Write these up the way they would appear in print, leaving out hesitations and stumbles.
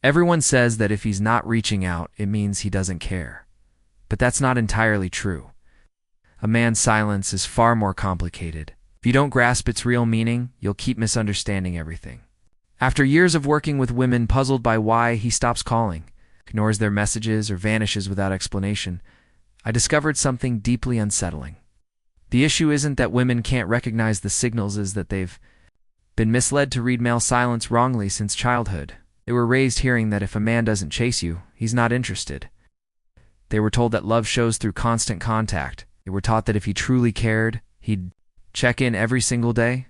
Everyone says that if he's not reaching out, it means he doesn't care. But that's not entirely true. A man's silence is far more complicated. If you don't grasp its real meaning, you'll keep misunderstanding everything. After years of working with women puzzled by why he stops calling, ignores their messages, or vanishes without explanation, I discovered something deeply unsettling. The issue isn't that women can't recognize the signals, is that they've been misled to read male silence wrongly since childhood. They were raised hearing that if a man doesn't chase you, he's not interested. They were told that love shows through constant contact. They were taught that if he truly cared, he'd check in every single day.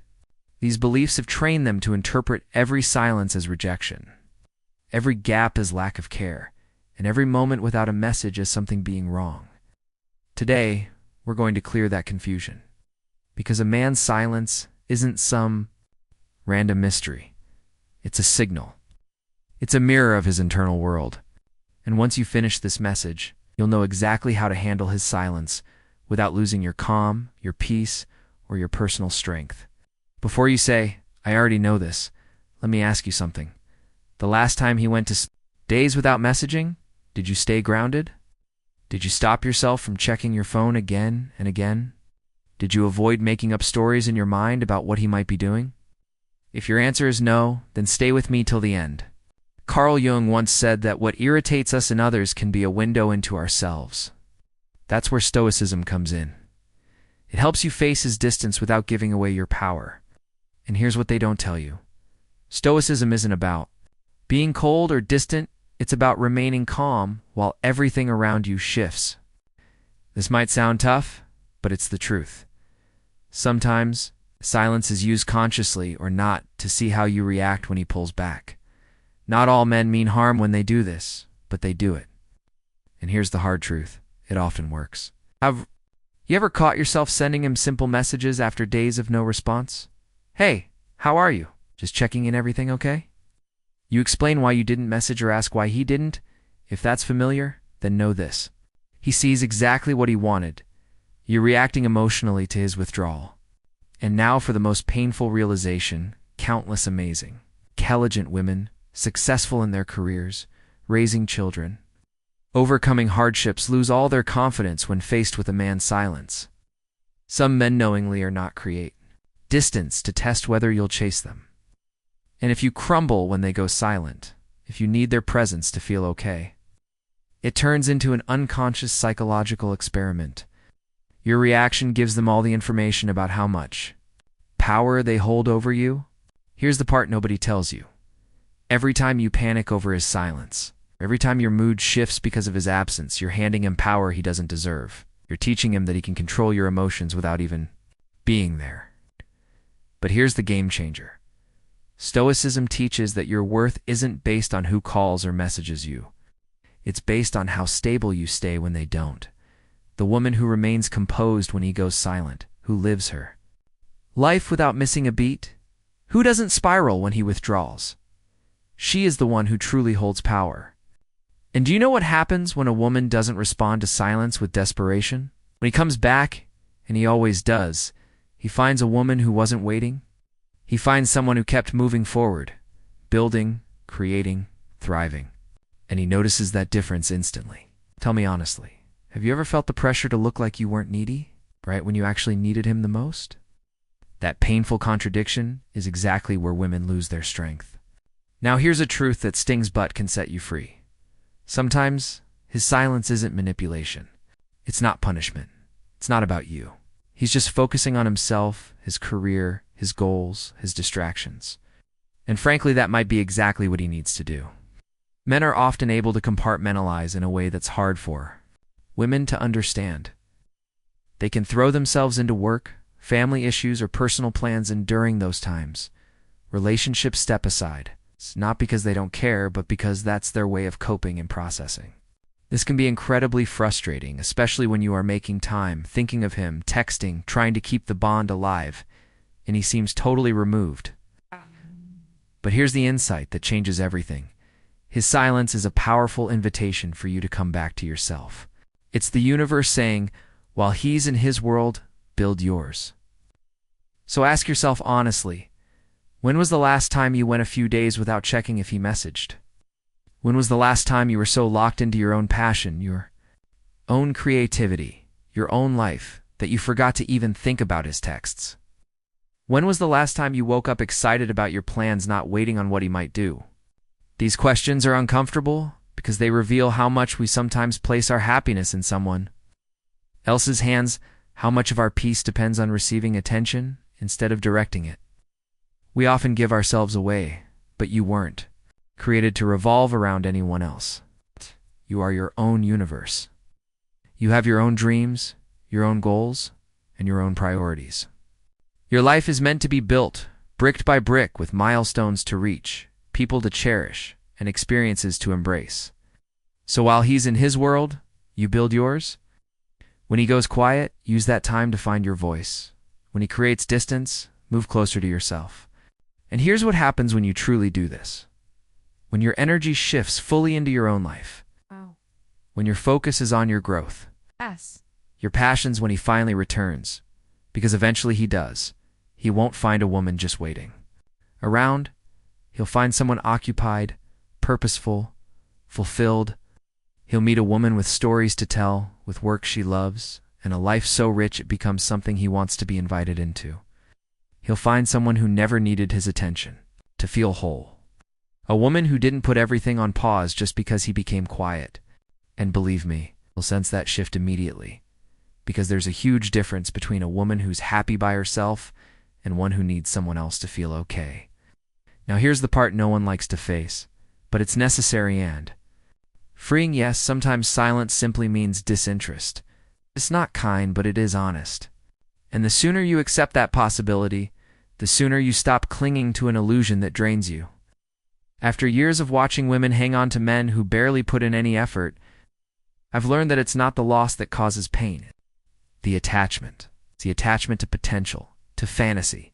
These beliefs have trained them to interpret every silence as rejection, every gap as lack of care, and every moment without a message as something being wrong. Today, we're going to clear that confusion. Because a man's silence isn't some random mystery. It's a signal. It's a mirror of his internal world. And once you finish this message, you'll know exactly how to handle his silence without losing your calm, your peace, or your personal strength. Before you say, "I already know this," let me ask you something. The last time he went to days without messaging, did you stay grounded? Did you stop yourself from checking your phone again and again? Did you avoid making up stories in your mind about what he might be doing? If your answer is no, then stay with me till the end. Carl Jung once said that what irritates us in others can be a window into ourselves. That's where stoicism comes in. It helps you face his distance without giving away your power. And here's what they don't tell you. Stoicism isn't about being cold or distant. It's about remaining calm while everything around you shifts. This might sound tough, but it's the truth. Sometimes, silence is used consciously or not to see how you react when he pulls back. Not all men mean harm when they do this, but they do it. And here's the hard truth. It often works. Have you ever caught yourself sending him simple messages after days of no response? "Hey, how are you? Just checking in, everything okay?" You explain why you didn't message or ask why he didn't. If that's familiar, then know this. He sees exactly what he wanted. You're reacting emotionally to his withdrawal. And now for the most painful realization, countless amazing, intelligent women, successful in their careers, raising children, overcoming hardships, lose all their confidence when faced with a man's silence. Some men knowingly or not create distance to test whether you'll chase them. And if you crumble when they go silent, if you need their presence to feel okay, it turns into an unconscious psychological experiment. Your reaction gives them all the information about how much power they hold over you. Here's the part nobody tells you. Every time you panic over his silence, every time your mood shifts because of his absence, you're handing him power he doesn't deserve. You're teaching him that he can control your emotions without even being there. But here's the game changer. Stoicism teaches that your worth isn't based on who calls or messages you. It's based on how stable you stay when they don't. The woman who remains composed when he goes silent, who lives her life without missing a beat, who doesn't spiral when he withdraws. She is the one who truly holds power. And do you know what happens when a woman doesn't respond to silence with desperation? When he comes back, and he always does, he finds a woman who wasn't waiting. He finds someone who kept moving forward, building, creating, thriving. And he notices that difference instantly. Tell me honestly, have you ever felt the pressure to look like you weren't needy, right when you actually needed him the most? That painful contradiction is exactly where women lose their strength. Now here's a truth that stings but can set you free. Sometimes his silence isn't manipulation. It's not punishment. It's not about you. He's just focusing on himself, his career, his goals, his distractions. And frankly, that might be exactly what he needs to do. Men are often able to compartmentalize in a way that's hard for women to understand. They can throw themselves into work, family issues, or personal plans, and during those times, relationships step aside. It's not because they don't care, but because that's their way of coping and processing. This can be incredibly frustrating, especially when you are making time, thinking of him, texting, trying to keep the bond alive, and he seems totally removed. But here's the insight that changes everything. His silence is a powerful invitation for you to come back to yourself. It's the universe saying, while he's in his world, build yours. So ask yourself honestly, when was the last time you went a few days without checking if he messaged? When was the last time you were so locked into your own passion, your own creativity, your own life, that you forgot to even think about his texts? When was the last time you woke up excited about your plans, not waiting on what he might do? These questions are uncomfortable because they reveal how much we sometimes place our happiness in someone else's hands, how much of our peace depends on receiving attention instead of directing it. We often give ourselves away, but you weren't created to revolve around anyone else. You are your own universe. You have your own dreams, your own goals, and your own priorities. Your life is meant to be built, brick by brick, with milestones to reach, people to cherish, and experiences to embrace. So while he's in his world, you build yours. When he goes quiet, use that time to find your voice. When he creates distance, move closer to yourself. And here's what happens when you truly do this. When your energy shifts fully into your own life. Wow. When your focus is on your growth. Yes. Your passions when he finally returns. Because eventually he does. He won't find a woman just waiting around. He'll find someone occupied, purposeful, fulfilled. He'll meet a woman with stories to tell, with work she loves, and a life so rich it becomes something he wants to be invited into. He'll find someone who never needed his attention, to feel whole. A woman who didn't put everything on pause just because he became quiet. And believe me, he'll sense that shift immediately. Because there's a huge difference between a woman who's happy by herself and one who needs someone else to feel okay. Now here's the part no one likes to face, but it's necessary and freeing. Yes, sometimes silence simply means disinterest. It's not kind, but it is honest. And the sooner you accept that possibility, the sooner you stop clinging to an illusion that drains you. After years of watching women hang on to men who barely put in any effort, I've learned that it's not the loss that causes pain. The attachment. It's the attachment to potential, to fantasy,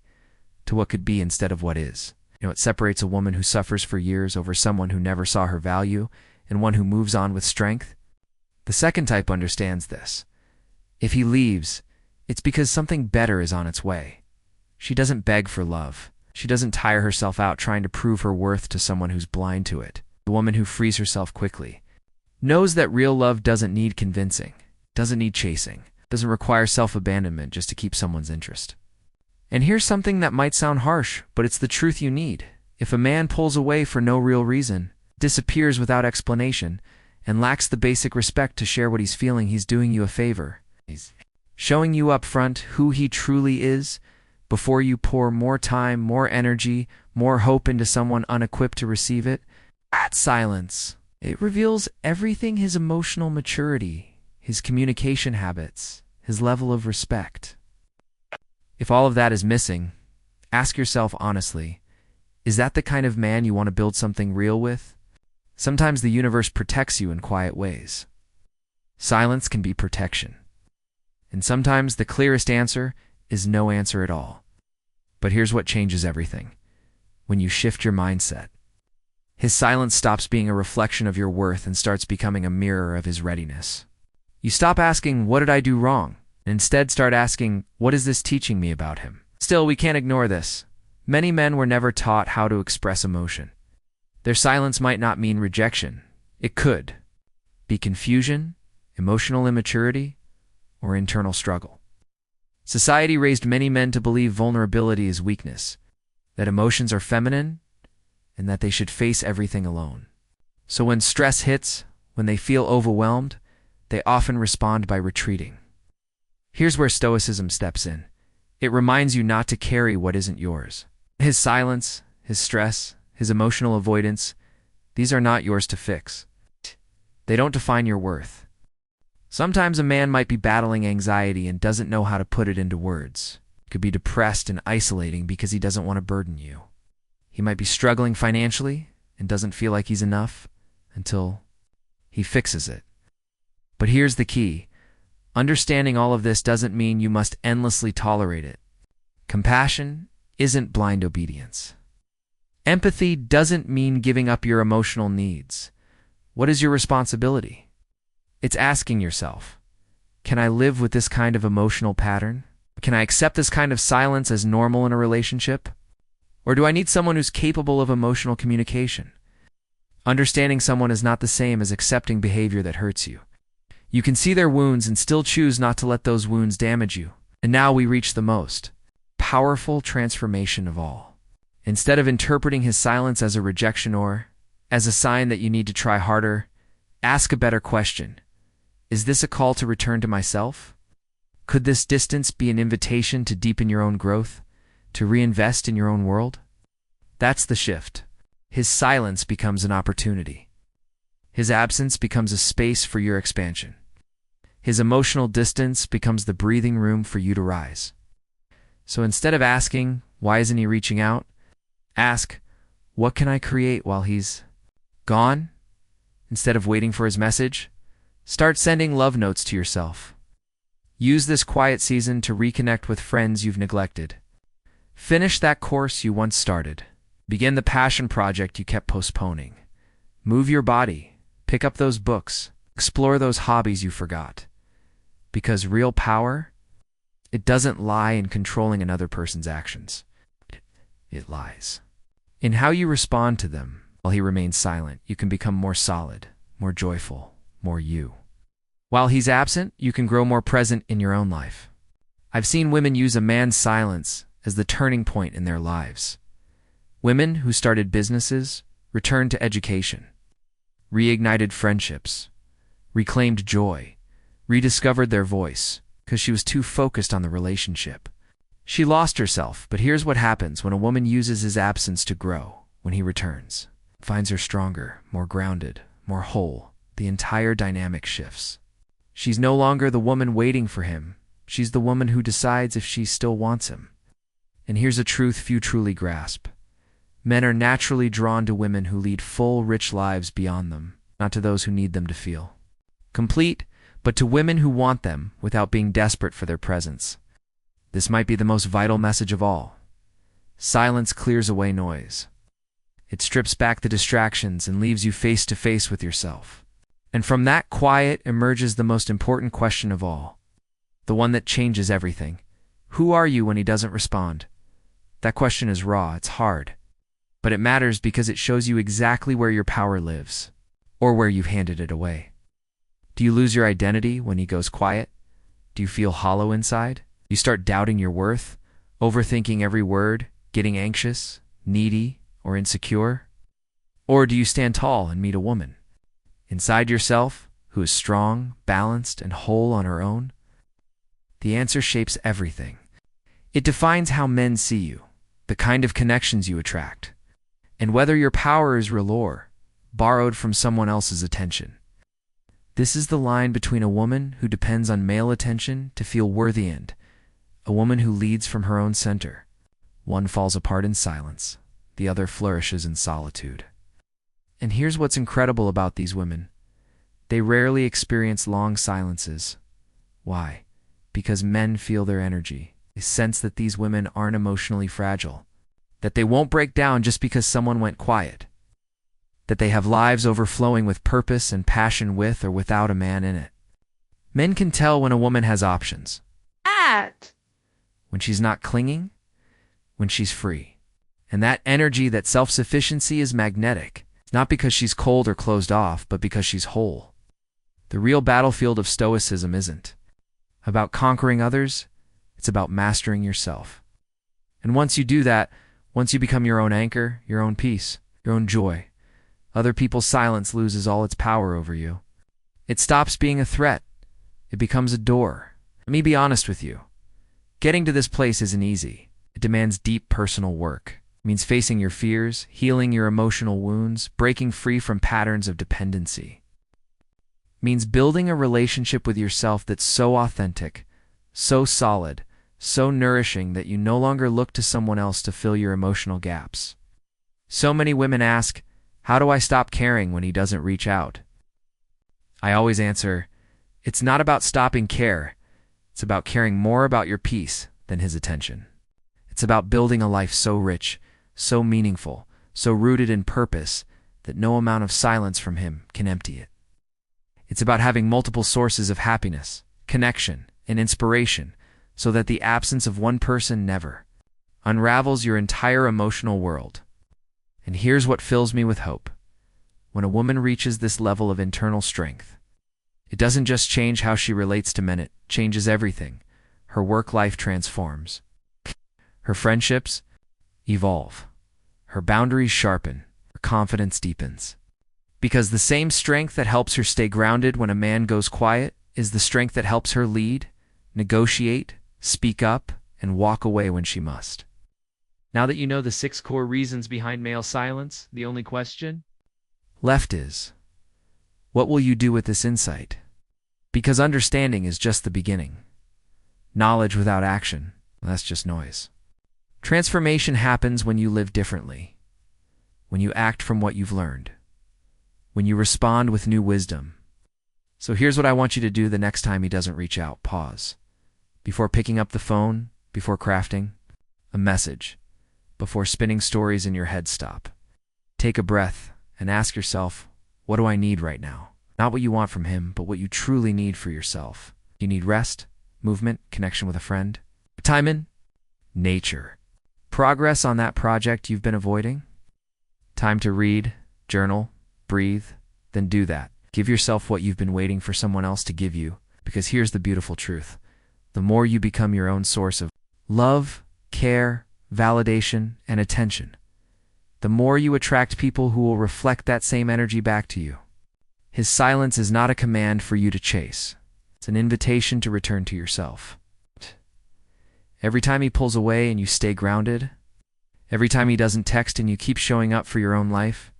to what could be instead of what is. It separates a woman who suffers for years over someone who never saw her value and one who moves on with strength. The second type understands this. If he leaves, it's because something better is on its way. She doesn't beg for love. She doesn't tire herself out trying to prove her worth to someone who's blind to it. The woman who frees herself quickly knows that real love doesn't need convincing, doesn't need chasing, doesn't require self-abandonment just to keep someone's interest. And here's something that might sound harsh, but it's the truth you need. If a man pulls away for no real reason, disappears without explanation, and lacks the basic respect to share what he's feeling, he's doing you a favor. He's showing you up front who he truly is before you pour more time, more energy, more hope into someone unequipped to receive it. That silence, it reveals everything: his emotional maturity, his communication habits, his level of respect. If all of that is missing, ask yourself honestly, is that the kind of man you want to build something real with? Sometimes the universe protects you in quiet ways. Silence can be protection. And sometimes the clearest answer is no answer at all. But here's what changes everything. When you shift your mindset. His silence stops being a reflection of your worth and starts becoming a mirror of his readiness. You stop asking, what did I do wrong? And instead start asking, what is this teaching me about him? Still, we can't ignore this. Many men were never taught how to express emotion. Their silence might not mean rejection. It could be confusion, emotional immaturity, or internal struggle. Society raised many men to believe vulnerability is weakness, that emotions are feminine, and that they should face everything alone. So when stress hits, when they feel overwhelmed, they often respond by retreating. Here's where stoicism steps in. It reminds you not to carry what isn't yours. His silence, his stress, his emotional avoidance, these are not yours to fix. They don't define your worth. Sometimes a man might be battling anxiety and doesn't know how to put it into words. He could be depressed and isolating because he doesn't want to burden you. He might be struggling financially and doesn't feel like he's enough until he fixes it. But here's the key. Understanding all of this doesn't mean you must endlessly tolerate it. Compassion isn't blind obedience. Empathy doesn't mean giving up your emotional needs. What is your responsibility? It's asking yourself, can I live with this kind of emotional pattern? Can I accept this kind of silence as normal in a relationship? Or do I need someone who's capable of emotional communication? Understanding someone is not the same as accepting behavior that hurts you. You can see their wounds and still choose not to let those wounds damage you. And now we reach the most powerful transformation of all. Instead of interpreting his silence as a rejection or as a sign that you need to try harder, ask a better question. Is this a call to return to myself? Could this distance be an invitation to deepen your own growth, to reinvest in your own world? That's the shift. His silence becomes an opportunity. His absence becomes a space for your expansion. His emotional distance becomes the breathing room for you to rise. So instead of asking, why isn't he reaching out? Ask, what can I create while he's gone? Instead of waiting for his message, start sending love notes to yourself. Use this quiet season to reconnect with friends you've neglected. Finish that course you once started. Begin the passion project you kept postponing. Move your body. Pick up those books. Explore those hobbies you forgot. Because real power, it doesn't lie in controlling another person's actions. It lies in how you respond to them. While he remains silent, you can become more solid, more joyful, more you. While he's absent, you can grow more present in your own life. I've seen women use a man's silence as the turning point in their lives. Women who started businesses, returned to education, reignited friendships, reclaimed joy, rediscovered their voice because she was too focused on the relationship. She lost herself, but here's what happens when a woman uses his absence to grow. When he returns, finds her stronger, more grounded, more whole. The entire dynamic shifts. She's no longer the woman waiting for him. She's the woman who decides if she still wants him. And here's a truth few truly grasp. Men are naturally drawn to women who lead full, rich lives beyond them, not to those who need them to feel complete, but to women who want them without being desperate for their presence. This might be the most vital message of all. Silence clears away noise. It strips back the distractions and leaves you face to face with yourself. And from that quiet emerges the most important question of all. The one that changes everything. Who are you when he doesn't respond? That question is raw, it's hard. But it matters because it shows you exactly where your power lives, or where you've handed it away. Do you lose your identity when he goes quiet? Do you feel hollow inside? Do you start doubting your worth, overthinking every word, getting anxious, needy, or insecure? Or do you stand tall and meet a woman inside yourself who is strong, balanced, and whole on her own? The answer shapes everything. It defines how men see you, the kind of connections you attract, and whether your power is real or borrowed from someone else's attention. This is the line between a woman who depends on male attention to feel worthy and a woman who leads from her own center. One falls apart in silence, the other flourishes in solitude. And here's what's incredible about these women. They rarely experience long silences. Why? Because men feel their energy. They sense that these women aren't emotionally fragile, that they won't break down just because someone went quiet, that they have lives overflowing with purpose and passion with or without a man in it. Men can tell when a woman has options. When she's not clinging, when she's free. And that energy, that self-sufficiency is magnetic. It's not because she's cold or closed off, but because she's whole. The real battlefield of stoicism isn't about conquering others, it's about mastering yourself. And once you do that, once you become your own anchor, your own peace, your own joy, other people's silence loses all its power over you. It stops being a threat. It becomes a door. Let me be honest with you. Getting to this place isn't easy. It demands deep personal work. It means facing your fears, healing your emotional wounds, breaking free from patterns of dependency. It means building a relationship with yourself that's so authentic, so solid, so nourishing that you no longer look to someone else to fill your emotional gaps. So many women ask, how do I stop caring when he doesn't reach out? I always answer, it's not about stopping care. It's about caring more about your peace than his attention. It's about building a life so rich, so meaningful, so rooted in purpose that no amount of silence from him can empty it. It's about having multiple sources of happiness, connection, and inspiration so that the absence of one person never unravels your entire emotional world. And here's what fills me with hope. When a woman reaches this level of internal strength, it doesn't just change how she relates to men, it changes everything. Her work life transforms. Her friendships evolve. Her boundaries sharpen. Her confidence deepens. Because the same strength that helps her stay grounded when a man goes quiet is the strength that helps her lead, negotiate, speak up, and walk away when she must. Now that you know the 6 core reasons behind male silence, the only question left is, what will you do with this insight? Because understanding is just the beginning. Knowledge without action, that's just noise. Transformation happens when you live differently, when you act from what you've learned, when you respond with new wisdom. So here's what I want you to do the next time he doesn't reach out. Pause. Before picking up the phone, before crafting a message, before spinning stories in your head, stop. Take a breath and ask yourself, what do I need right now? Not what you want from him, but what you truly need for yourself. You need rest, movement, connection with a friend, time in nature, progress on that project you've been avoiding, time to read, journal, breathe, then do that. Give yourself what you've been waiting for someone else to give you, because here's the beautiful truth. The more you become your own source of love, care, validation, and attention, the more you attract people who will reflect that same energy back to you. His silence is not a command for you to chase. It's an invitation to return to yourself. Every time he pulls away and you stay grounded, every time he doesn't text and you keep showing up for your own life,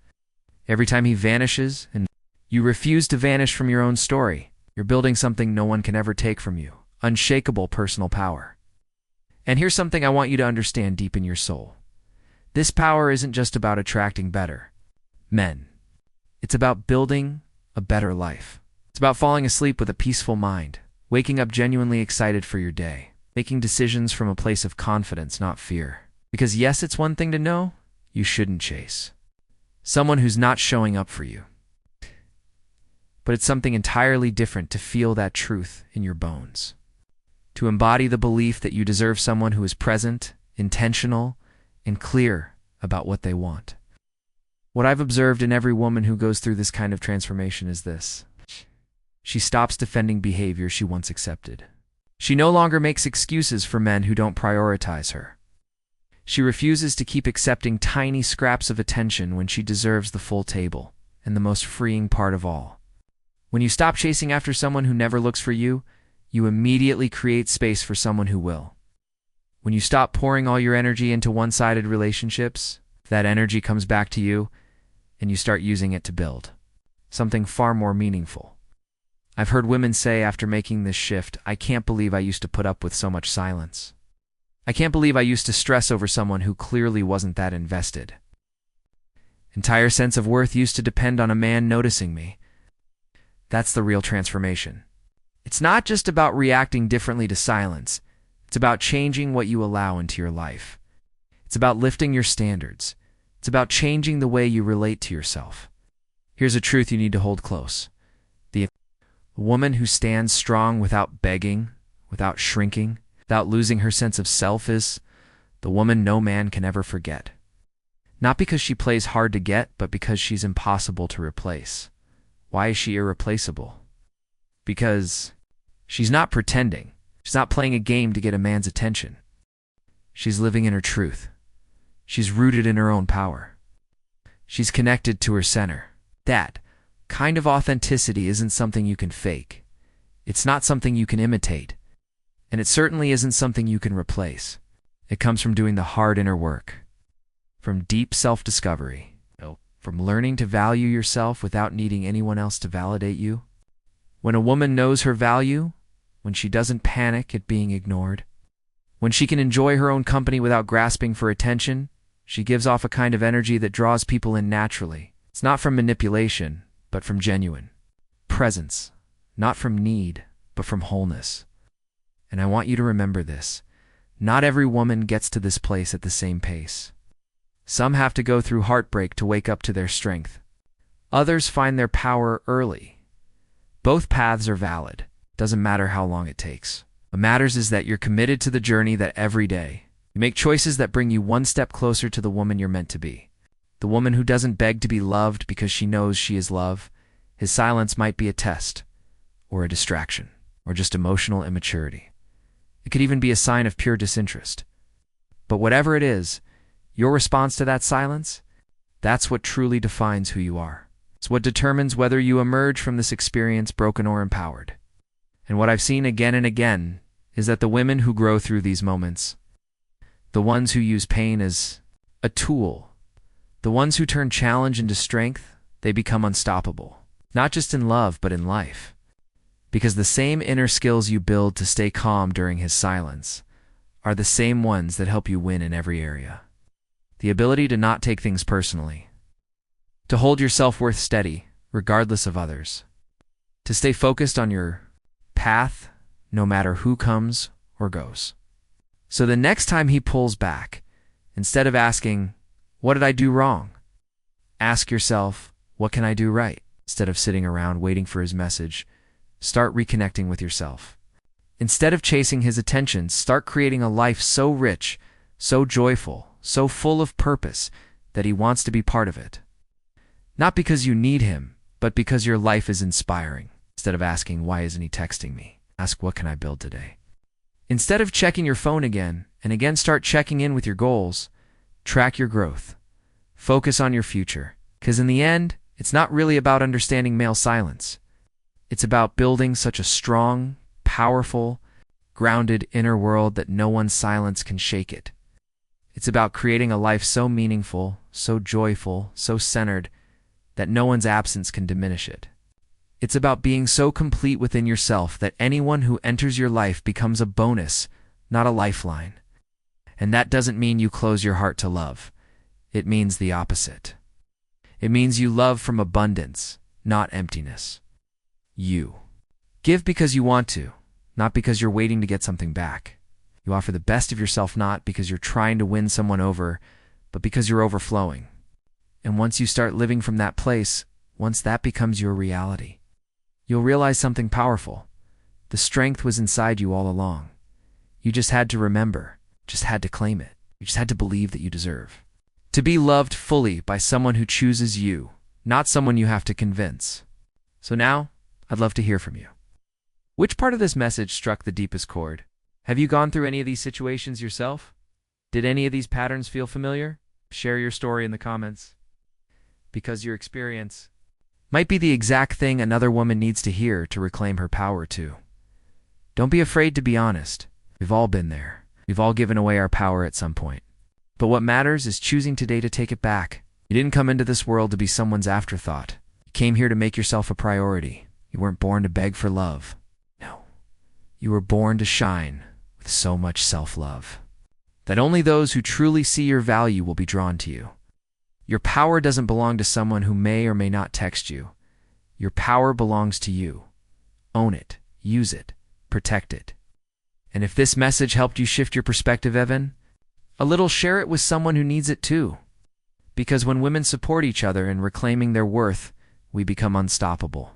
every time he vanishes and you refuse to vanish from your own story, you're building something no one can ever take from you. Unshakable personal power. And here's something I want you to understand deep in your soul. This power isn't just about attracting better men. It's about building a better life. It's about falling asleep with a peaceful mind, waking up genuinely excited for your day, making decisions from a place of confidence, not fear. Because yes, it's one thing to know you shouldn't chase someone who's not showing up for you. But it's something entirely different to feel that truth in your bones. To embody the belief that you deserve someone who is present, intentional, and clear about what they want. What I've observed in every woman who goes through this kind of transformation is this. She stops defending behavior she once accepted. She no longer makes excuses for men who don't prioritize her. She refuses to keep accepting tiny scraps of attention when she deserves the full table, and the most freeing part of all. When you stop chasing after someone who never looks for you, you immediately create space for someone who will. When you stop pouring all your energy into one-sided relationships, that energy comes back to you, and you start using it to build something far more meaningful. I've heard women say after making this shift, I can't believe I used to put up with so much silence. I can't believe I used to stress over someone who clearly wasn't that invested. Entire sense of worth used to depend on a man noticing me. That's the real transformation. It's not just about reacting differently to silence. It's about changing what you allow into your life. It's about lifting your standards. It's about changing the way you relate to yourself. Here's a truth you need to hold close. The woman who stands strong without begging, without shrinking, without losing her sense of self is the woman no man can ever forget. Not because she plays hard to get, but because she's impossible to replace. Why is she irreplaceable? Because she's not pretending. She's not playing a game to get a man's attention. She's living in her truth. She's rooted in her own power. She's connected to her center. That kind of authenticity isn't something you can fake. It's not something you can imitate. And it certainly isn't something you can replace. It comes from doing the hard inner work, from deep self-discovery, from learning to value yourself without needing anyone else to validate you. When a woman knows her value, when she doesn't panic at being ignored, when she can enjoy her own company without grasping for attention, she gives off a kind of energy that draws people in naturally. It's not from manipulation, but from genuine presence. Not from need, but from wholeness. And I want you to remember this. Not every woman gets to this place at the same pace. Some have to go through heartbreak to wake up to their strength. Others find their power early. Both paths are valid. Doesn't matter how long it takes. What matters is that you're committed to the journey, that every day you make choices that bring you one step closer to the woman you're meant to be. the woman who doesn't beg to be loved because she knows she is love. His silence might be a test, or a distraction, or just emotional immaturity. It could even be a sign of pure disinterest. But whatever it is, your response to that silence, that's what truly defines who you are. It's what determines whether you emerge from this experience broken or empowered. And what I've seen again and again is that the women who grow through these moments, the ones who use pain as a tool, the ones who turn challenge into strength, they become unstoppable. Not just in love, but in life. Because the same inner skills you build to stay calm during his silence are the same ones that help you win in every area. The ability to not take things personally. To hold your self-worth steady, regardless of others. To stay focused on your path, no matter who comes or goes. So the next time he pulls back, instead of asking, "What did I do wrong?" ask yourself, "What can I do right?" Instead of sitting around waiting for his message, start reconnecting with yourself. Instead of chasing his attention, start creating a life so rich, so joyful, so full of purpose that he wants to be part of it. Not because you need him, but because your life is inspiring. Instead of asking, "Why isn't he texting me?" ask, "What can I build today?" Instead of checking your phone again and again, start checking in with your goals. Track your growth. Focus on your future. Because in the end, it's not really about understanding male silence. It's about building such a strong, powerful, grounded inner world that no one's silence can shake it. It's about creating a life so meaningful, so joyful, so centered, that no one's absence can diminish it. It's about being so complete within yourself that anyone who enters your life becomes a bonus, not a lifeline. And that doesn't mean you close your heart to love. It means the opposite. It means you love from abundance, not emptiness. You give because you want to, not because you're waiting to get something back. You offer the best of yourself not because you're trying to win someone over, but because you're overflowing. And once you start living from that place, once that becomes your reality, you'll realize something powerful. The strength was inside you all along. You just had to remember, just had to claim it. You just had to believe that you deserve to be loved fully by someone who chooses you, not someone you have to convince. So now, I'd love to hear from you. Which part of this message struck the deepest chord? Have you gone through any of these situations yourself? Did any of these patterns feel familiar? Share your story in the comments. Because your experience might be the exact thing another woman needs to hear to reclaim her power too. Don't be afraid to be honest. We've all been there. We've all given away our power at some point. But what matters is choosing today to take it back. You didn't come into this world to be someone's afterthought. You came here to make yourself a priority. You weren't born to beg for love. No. You were born to shine with so much self-love that only those who truly see your value will be drawn to you. Your power doesn't belong to someone who may or may not text you. Your power belongs to you. Own it, use it, protect it. And if this message helped you shift your perspective, Evan, a little, share it with someone who needs it too. Because when women support each other in reclaiming their worth, we become unstoppable.